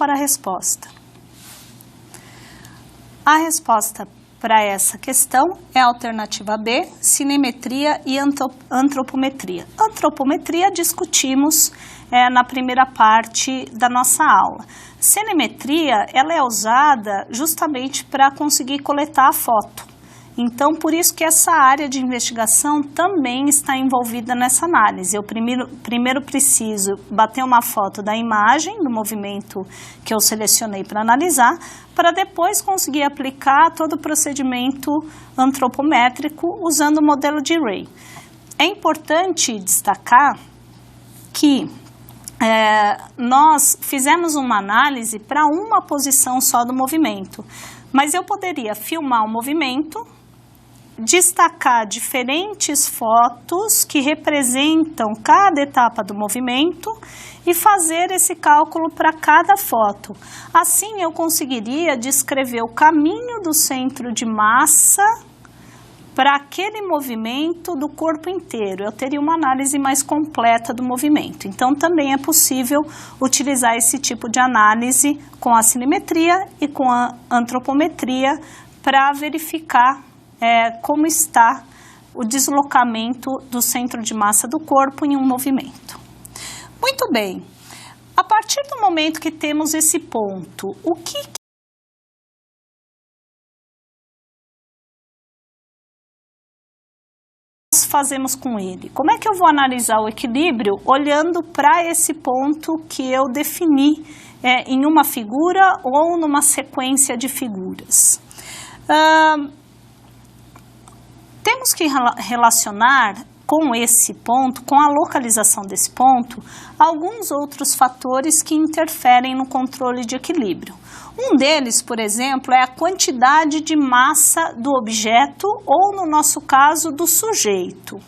para a resposta. A resposta para essa questão é a alternativa B, cinemetria e antropometria. Antropometria discutimos na primeira parte da nossa aula. Cinemetria, ela é usada justamente para conseguir coletar a foto. Então, por isso que essa área de investigação também está envolvida nessa análise. Eu primeiro preciso bater uma foto da imagem, do movimento que eu selecionei para analisar, para depois conseguir aplicar todo o procedimento antropométrico usando o modelo de Ray. É importante destacar que nós fizemos uma análise para uma posição só do movimento, mas eu poderia filmar o movimento, destacar diferentes fotos que representam cada etapa do movimento e fazer esse cálculo para cada foto. Assim eu conseguiria descrever o caminho do centro de massa para aquele movimento do corpo inteiro. Eu teria uma análise mais completa do movimento. Então também é possível utilizar esse tipo de análise com a cinemetria e com a antropometria para verificar como está o deslocamento do centro de massa do corpo em um movimento. Muito bem, a partir do momento que temos esse ponto, o que nós fazemos com ele? Como é que eu vou analisar o equilíbrio olhando para esse ponto que eu defini em uma figura ou numa sequência de figuras? Temos que relacionar com esse ponto, com a localização desse ponto, alguns outros fatores que interferem no controle de equilíbrio. Um deles, por exemplo, é a quantidade de massa do objeto ou, no nosso caso, do sujeito.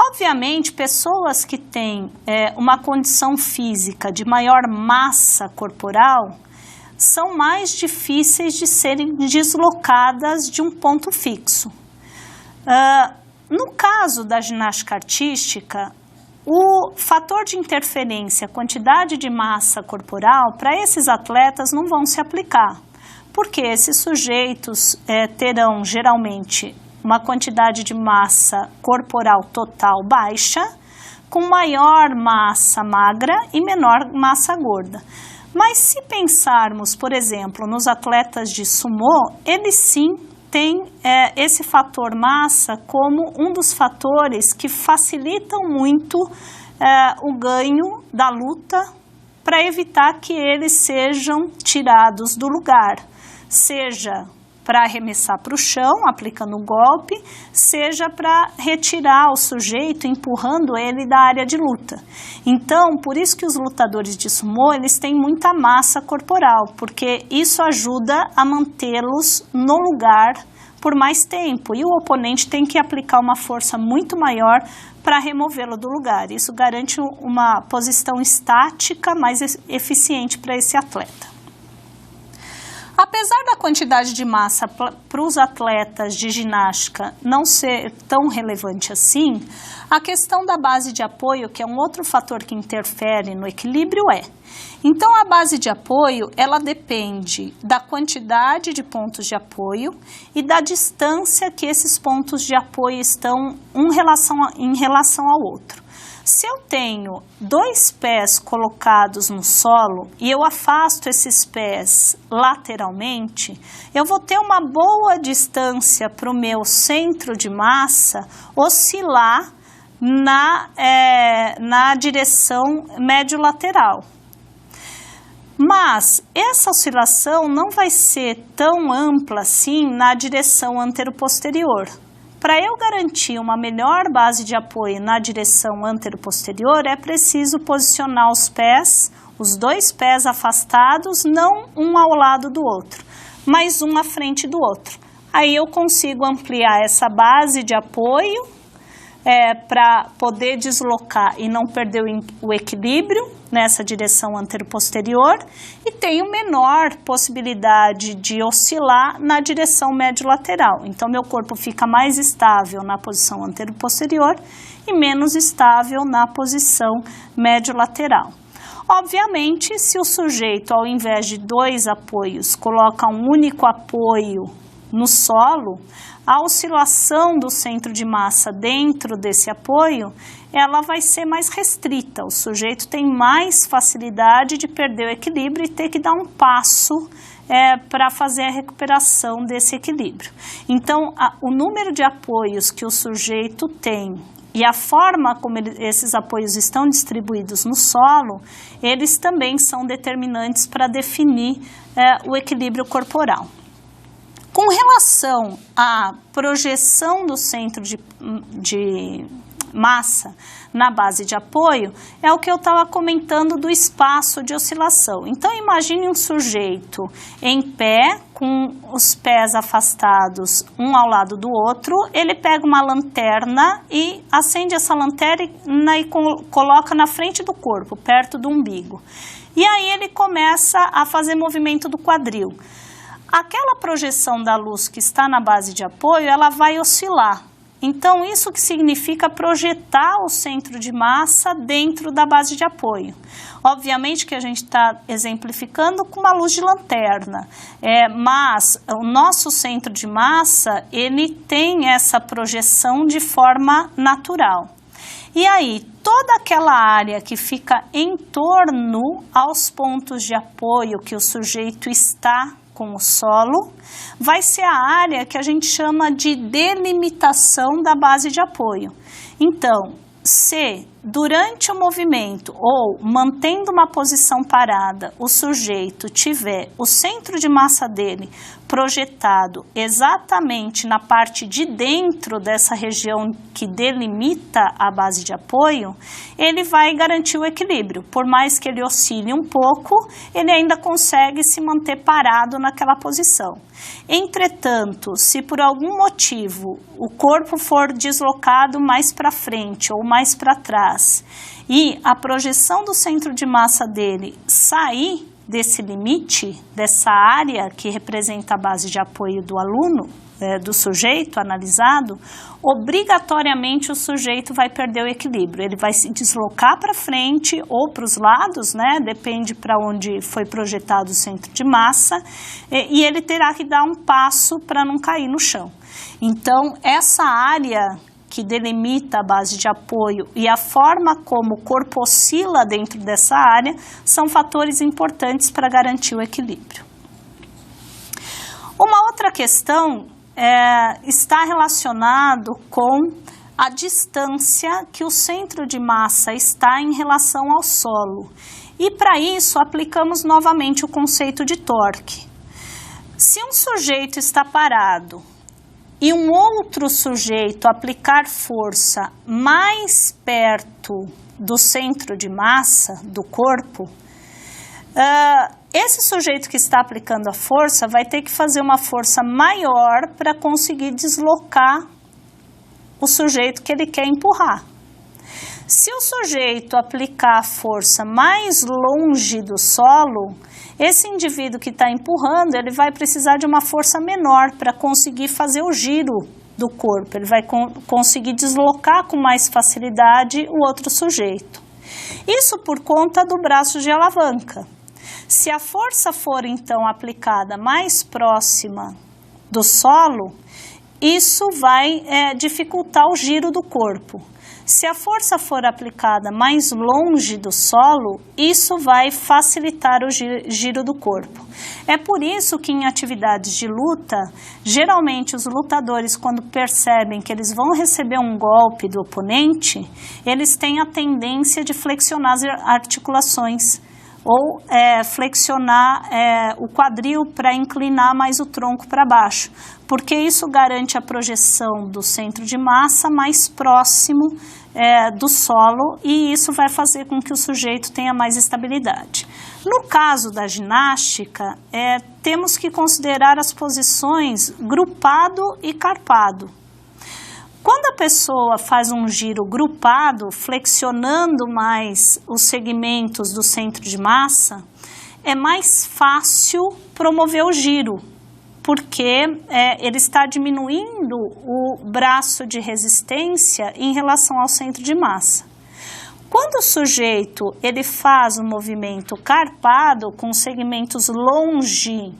Obviamente, pessoas que têm uma condição física de maior massa corporal são mais difíceis de serem deslocadas de um ponto fixo. No caso da ginástica artística, o fator de interferência, a quantidade de massa corporal, para esses atletas não vão se aplicar, porque esses sujeitos terão geralmente uma quantidade de massa corporal total baixa, com maior massa magra e menor massa gorda. Mas se pensarmos, por exemplo, nos atletas de sumô, eles sim tem esse fator massa como um dos fatores que facilitam muito o ganho da luta para evitar que eles sejam tirados do lugar, seja para arremessar para o chão, aplicando um golpe, seja para retirar o sujeito, empurrando ele da área de luta. Então, por isso que os lutadores de sumô, eles têm muita massa corporal, porque isso ajuda a mantê-los no lugar por mais tempo, e o oponente tem que aplicar uma força muito maior para removê-lo do lugar. Isso garante uma posição estática mais eficiente para esse atleta. Apesar da quantidade de massa para os atletas de ginástica não ser tão relevante assim, a questão da base de apoio, que é um outro fator que interfere no equilíbrio, Então, a base de apoio, ela depende da quantidade de pontos de apoio e da distância que esses pontos de apoio estão em relação ao outro. Se eu tenho 2 pés colocados no solo e eu afasto esses pés lateralmente, eu vou ter uma boa distância para o meu centro de massa oscilar na direção médio-lateral. Mas essa oscilação não vai ser tão ampla assim na direção antero-posterior. Para eu garantir uma melhor base de apoio na direção antero-posterior, é preciso posicionar os pés, os 2 pés afastados, não um ao lado do outro, mas um à frente do outro. Aí eu consigo ampliar essa base de apoio para poder deslocar e não perder o equilíbrio nessa direção antero-posterior e tenho menor possibilidade de oscilar na direção médio-lateral. Então, meu corpo fica mais estável na posição antero-posterior e menos estável na posição médio-lateral. Obviamente, se o sujeito, ao invés de 2 apoios, coloca um único apoio no solo, a oscilação do centro de massa dentro desse apoio, ela vai ser mais restrita. O sujeito tem mais facilidade de perder o equilíbrio e ter que dar um passo para fazer a recuperação desse equilíbrio. Então, o número de apoios que o sujeito tem e a forma como esses apoios estão distribuídos no solo, eles também são determinantes para definir o equilíbrio corporal. Com relação à projeção do centro de massa na base de apoio, é o que eu estava comentando do espaço de oscilação. Então, imagine um sujeito em pé, com os pés afastados um ao lado do outro, ele pega uma lanterna e acende essa lanterna e coloca na frente do corpo, perto do umbigo. E aí ele começa a fazer movimento do quadril. Aquela projeção da luz que está na base de apoio, ela vai oscilar. Então, isso que significa projetar o centro de massa dentro da base de apoio. Obviamente que a gente está exemplificando com uma luz de lanterna, mas o nosso centro de massa, ele tem essa projeção de forma natural. E aí, toda aquela área que fica em torno aos pontos de apoio que o sujeito está com o solo, vai ser a área que a gente chama de delimitação da base de apoio. Então, se durante o movimento ou mantendo uma posição parada, o sujeito tiver o centro de massa dele projetado exatamente na parte de dentro dessa região que delimita a base de apoio, ele vai garantir o equilíbrio. Por mais que ele oscile um pouco, ele ainda consegue se manter parado naquela posição. Entretanto, se por algum motivo o corpo for deslocado mais para frente ou mais para trás e a projeção do centro de massa dele sair desse limite, dessa área que representa a base de apoio do aluno, do sujeito analisado, obrigatoriamente o sujeito vai perder o equilíbrio. Ele vai se deslocar para frente ou para os lados, né? Depende para onde foi projetado o centro de massa, e ele terá que dar um passo para não cair no chão. Então, essa área que delimita a base de apoio e a forma como o corpo oscila dentro dessa área são fatores importantes para garantir o equilíbrio. Uma outra questão está relacionado com a distância que o centro de massa está em relação ao solo. E para isso aplicamos novamente o conceito de torque. Se um sujeito está parado e um outro sujeito aplicar força mais perto do centro de massa do corpo, esse sujeito que está aplicando a força vai ter que fazer uma força maior para conseguir deslocar o sujeito que ele quer empurrar. Se o sujeito aplicar a força mais longe do solo, esse indivíduo que está empurrando, ele vai precisar de uma força menor para conseguir fazer o giro do corpo. Ele vai conseguir deslocar com mais facilidade o outro sujeito. Isso por conta do braço de alavanca. Se a força for, então, aplicada mais próxima do solo, isso vai dificultar o giro do corpo. Se a força for aplicada mais longe do solo, isso vai facilitar o giro do corpo. É por isso que em atividades de luta, geralmente os lutadores, quando percebem que eles vão receber um golpe do oponente, eles têm a tendência de flexionar as articulações ou flexionar o quadril para inclinar mais o tronco para baixo, porque isso garante a projeção do centro de massa mais próximo do solo e isso vai fazer com que o sujeito tenha mais estabilidade. No caso da ginástica, temos que considerar as posições grupado e carpado. Quando a pessoa faz um giro grupado, flexionando mais os segmentos do centro de massa, é mais fácil promover o giro, porque ele está diminuindo o braço de resistência em relação ao centro de massa. Quando o sujeito ele faz um movimento carpado, com segmentos longe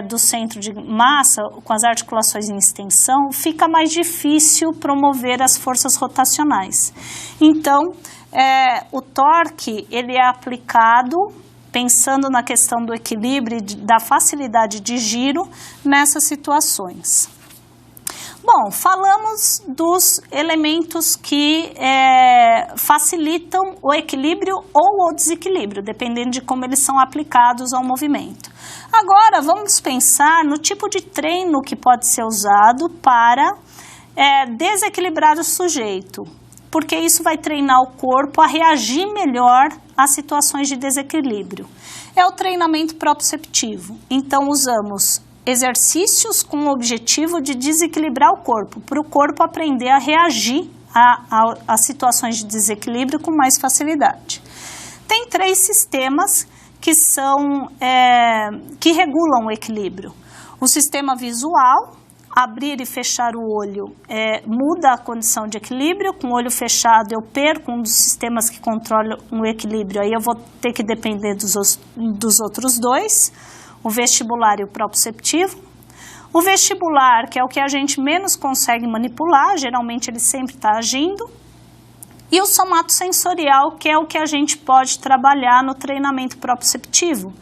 do centro de massa, com as articulações em extensão, fica mais difícil promover as forças rotacionais. Então, o torque ele é aplicado pensando na questão do equilíbrio e da facilidade de giro nessas situações. Bom, falamos dos elementos que facilitam o equilíbrio ou o desequilíbrio, dependendo de como eles são aplicados ao movimento. Agora, vamos pensar no tipo de treino que pode ser usado para desequilibrar o sujeito, porque isso vai treinar o corpo a reagir melhor às situações de desequilíbrio. É o treinamento proprioceptivo. Então, usamos exercícios com o objetivo de desequilibrar o corpo, para o corpo aprender a reagir a situações de desequilíbrio com mais facilidade. Tem 3 sistemas que regulam o equilíbrio. O sistema visual, abrir e fechar o olho, muda a condição de equilíbrio. Com o olho fechado eu perco um dos sistemas que controlam o equilíbrio, aí eu vou ter que depender dos outros 2. O vestibular e o proprioceptivo. O vestibular, que é o que a gente menos consegue manipular, geralmente ele sempre está agindo. E o somatosensorial, que é o que a gente pode trabalhar no treinamento proprioceptivo,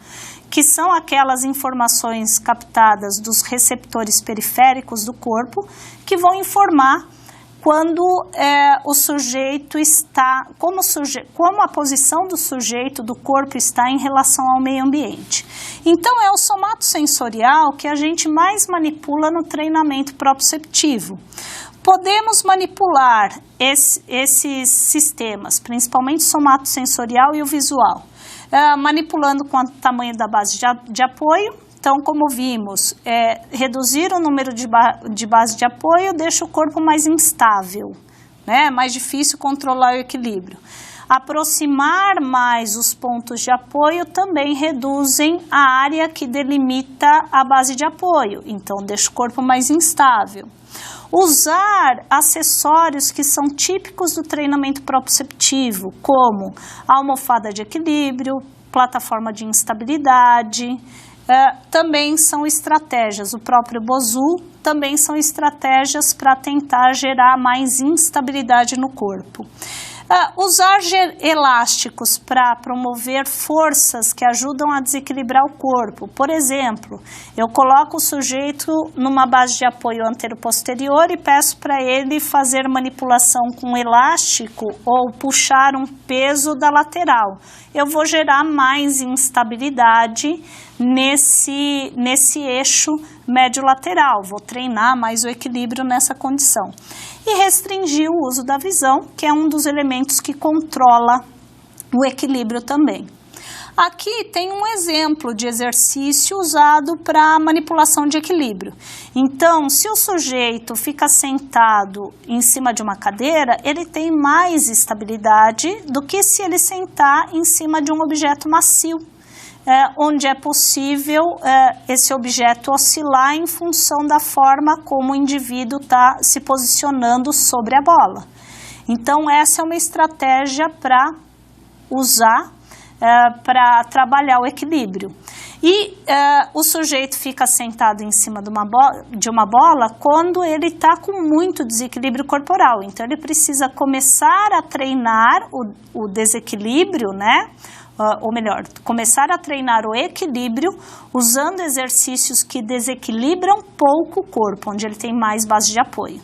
que são aquelas informações captadas dos receptores periféricos do corpo, que vão informar quando o sujeito está, como a posição do sujeito, do corpo está em relação ao meio ambiente. Então, é o somatosensorial que a gente mais manipula no treinamento proprioceptivo. Podemos manipular esses sistemas, principalmente o somatosensorial e o visual, manipulando com o tamanho da base de apoio. Então, como vimos, reduzir o número de base de apoio deixa o corpo mais instável, né? Mais difícil controlar o equilíbrio. Aproximar mais os pontos de apoio também reduzem a área que delimita a base de apoio, então deixa o corpo mais instável. Usar acessórios que são típicos do treinamento proprioceptivo, como almofada de equilíbrio, plataforma de instabilidade, também são estratégias. O próprio Bosu também são estratégias para tentar gerar mais instabilidade no corpo. Usar elásticos para promover forças que ajudam a desequilibrar o corpo. Por exemplo, eu coloco o sujeito numa base de apoio antero-posterior e peço para ele fazer manipulação com elástico ou puxar um peso da lateral. Eu vou gerar mais instabilidade nesse eixo médio-lateral, vou treinar mais o equilíbrio nessa condição. E restringir o uso da visão, que é um dos elementos que controla o equilíbrio também. Aqui tem um exemplo de exercício usado para manipulação de equilíbrio. Então, se o sujeito fica sentado em cima de uma cadeira, ele tem mais estabilidade do que se ele sentar em cima de um objeto macio, onde é possível esse objeto oscilar em função da forma como o indivíduo está se posicionando sobre a bola. Então, essa é uma estratégia para usar para trabalhar o equilíbrio. E o sujeito fica sentado em cima de uma bola quando ele está com muito desequilíbrio corporal. Então, ele precisa começar a treinar o desequilíbrio, né? Ou melhor, começar a treinar o equilíbrio usando exercícios que desequilibram pouco o corpo, onde ele tem mais base de apoio.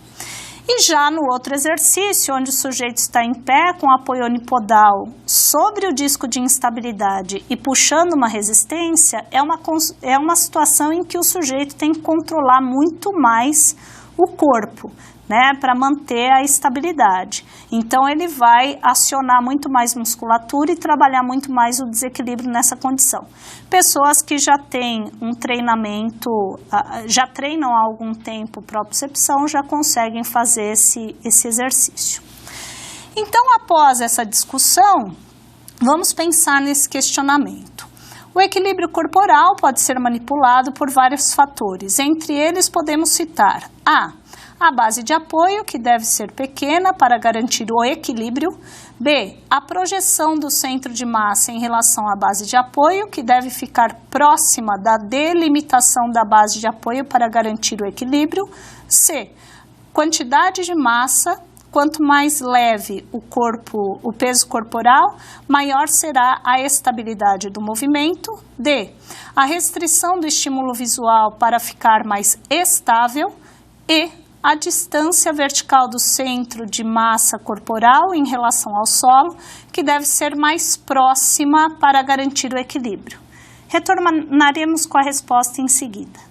E já no outro exercício, onde o sujeito está em pé com apoio unipodal sobre o disco de instabilidade e puxando uma resistência, é uma situação em que o sujeito tem que controlar muito mais o corpo, né, para manter a estabilidade. Então, ele vai acionar muito mais musculatura e trabalhar muito mais o desequilíbrio nessa condição. Pessoas que já têm um treinamento, já treinam há algum tempo propriocepção, já conseguem fazer esse exercício. Então, após essa discussão, vamos pensar nesse questionamento. O equilíbrio corporal pode ser manipulado por vários fatores. Entre eles, podemos citar A base de apoio, que deve ser pequena para garantir o equilíbrio. B. A projeção do centro de massa em relação à base de apoio, que deve ficar próxima da delimitação da base de apoio para garantir o equilíbrio. C. Quantidade de massa. Quanto mais leve o peso corporal, maior será a estabilidade do movimento. D. A restrição do estímulo visual para ficar mais estável. E. A distância vertical do centro de massa corporal em relação ao solo, que deve ser mais próxima para garantir o equilíbrio. Retornaremos com a resposta em seguida.